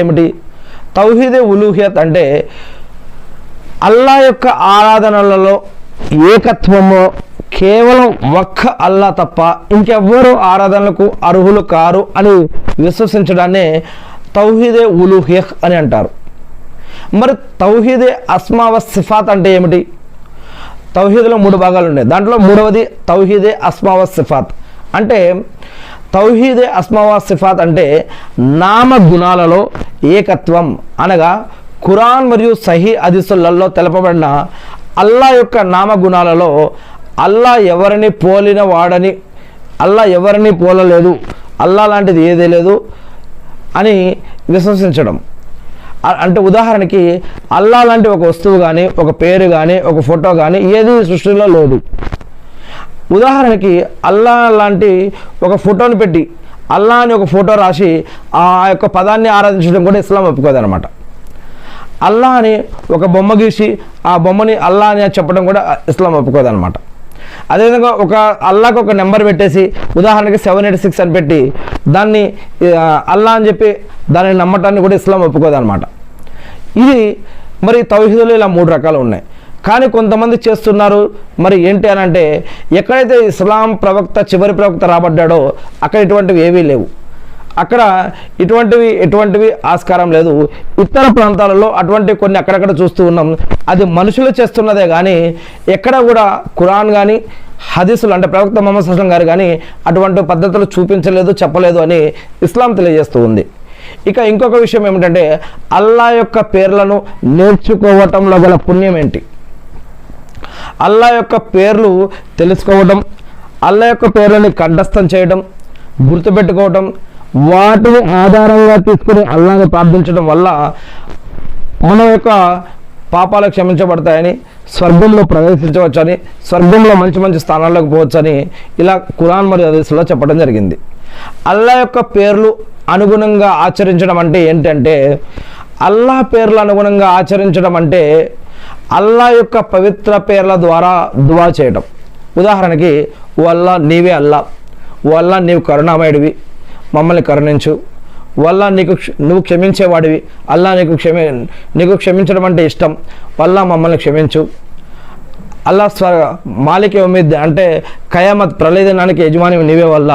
ఏమిటి? తౌహీదే ఉలూహియత్ అంటే అల్లా యొక్క ఆరాధనలలో ఏకత్వము కేవలం ఒక్క అల్లా తప్ప ఇంకెవ్వరూ ఆరాధనలకు అర్హులు కారు అని విశ్వసించడాన్నే తౌహీదే ఉలూహియత్ అని అంటారు. మరి తౌహీదే అస్మా వ సిఫాత్ అంటే ఏమిటి? తౌహీద్లో 3 భాగాలు ఉన్నాయి. దాంట్లో మూడవది తౌహీదే అస్మా వ సిఫాత్. అంటే తౌహీదే అస్మా వ సిఫాత్ అంటే నామ గుణాలలో ఏకత్వం అనగా ఖురాన్ మరియు సహీ హదీసులలో తెలపబడిన అల్లా యొక్క నామగుణాలలో అల్లా ఎవరిని పోలిన వాడని, అల్లా ఎవరిని పోలలేదు, అల్లా లాంటిది ఏదీ లేదు అని విశ్వసించడం. అంటే ఉదాహరణకి అల్లా లాంటి ఒక వస్తువు కానీ, ఒక పేరు కానీ, ఒక ఫోటో కానీ ఏది సృష్టిలో లేదు. ఉదాహరణకి అల్లా లాంటి ఒక ఫోటోని పెట్టి అల్లా అని ఒక ఫోటో రాసి ఆ యొక్క పదాన్ని ఆరాధించడం కూడా ఇస్లాం ఒప్పుకోదన్నమాట. అల్లా అని ఒక బొమ్మ గీసి ఆ బొమ్మని అల్లా అని చెప్పడం కూడా ఇస్లాం ఒప్పుకోదన్నమాట. అదేవిధంగా ఒక అల్లాకు ఒక నెంబర్ పెట్టేసి ఉదాహరణకి 786 అని పెట్టి దాన్ని అల్లా అని చెప్పి దాన్ని నమ్మటాన్ని కూడా ఇస్లాం ఒప్పుకోదన్నమాట. ఇది మరి తౌహీదులో ఇలా 3 రకాలు ఉన్నాయి. కానీ కొంతమంది చేస్తున్నారు. మరి ఏంటి అని అంటే ఎక్కడైతే ఇస్లాం ప్రవక్త చివరి ప్రవక్త రాబడ్డాడో అక్కడ ఇటువంటివి ఏవీ లేవు. అక్కడ ఎటువంటివి ఆస్కారం లేదు. ఇతర ప్రాంతాలలో అటువంటి కొన్ని అక్కడక్కడ చూస్తూ ఉన్నాం. అది మనుషులు చేస్తున్నదే కానీ ఎక్కడ కూడా ఖురాన్ కానీ హదీసులు అంటే ప్రవక్త ముహమ్మద్ సల్లల్లాహు అలైహి వసల్లం గారు కానీ అటువంటి పద్ధతులు చూపించలేదు, చెప్పలేదు అని ఇస్లాం తెలియజేస్తూ ఉంది. ఇక ఇంకొక విషయం ఏమిటంటే అల్లా యొక్క పేర్లను నేర్చుకోవటంలో గల పుణ్యం ఏంటి? అల్లా యొక్క పేర్లు తెలుసుకోవడం, అల్లా యొక్క పేర్లని కంఠస్థం చేయడం, గుర్తుపెట్టుకోవడం, వాటిని ఆధారంగా తీసుకుని అల్లాని ప్రార్థించడం వల్ల మన యొక్క పాపాలు క్షమించబడతాయని, స్వర్గంలో ప్రవేశించవచ్చని, స్వర్గంలో మంచి మంచి స్థానాల్లోకి పోవచ్చని ఇలా ఖురాన్ మరియు హదీసులో చెప్పడం జరిగింది. అల్లా యొక్క పేర్లు అనుగుణంగా ఆచరించడం అంటే ఏంటంటే అల్లా పేర్లు అనుగుణంగా ఆచరించడం అంటే అల్లా యొక్క పవిత్ర పేర్ల ద్వారా దువా చేయడం. ఉదాహరణకి ఓ అల్లా నీవే అల్లా, ఓ అల్లా నీవు కరుణామయుడివి, మమ్మల్ని కరుణించు, వల్ల నువ్వు క్షమించేవాడివి, అల్లా నీకు క్షమించడం అంటే ఇష్టం, వల్ల మమ్మల్ని క్షమించు. అల్లా మాలిక్ యౌమిద్దీన్ అంటే ఖయామత్ ప్రళయ దినానికి యజమాని నీవే వల్ల,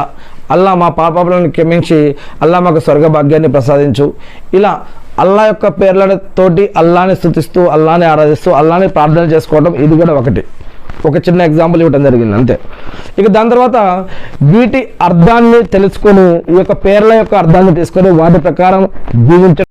అల్లా మా పాపాలను క్షమించి అల్లా మాకు స్వర్గ భాగ్యాన్ని ప్రసాదించు. ఇలా అల్లా యొక్క పేర్లతోటి అల్లాని స్తుతిస్తూ, అల్లాని ఆరాధిస్తూ, అల్లాని ప్రార్థన చేసుకోవడం ఇది కూడా ఒక చిన్న ఎగ్జాంపుల్ ఇవ్వడం జరిగింది అంతే. ఇక దాని తర్వాత వీటి అర్థాన్ని తెలుసుకొని ఈ యొక్క పేర్ల యొక్క అర్థాన్ని తీసుకొని వాటి ప్రకారం జీవించడం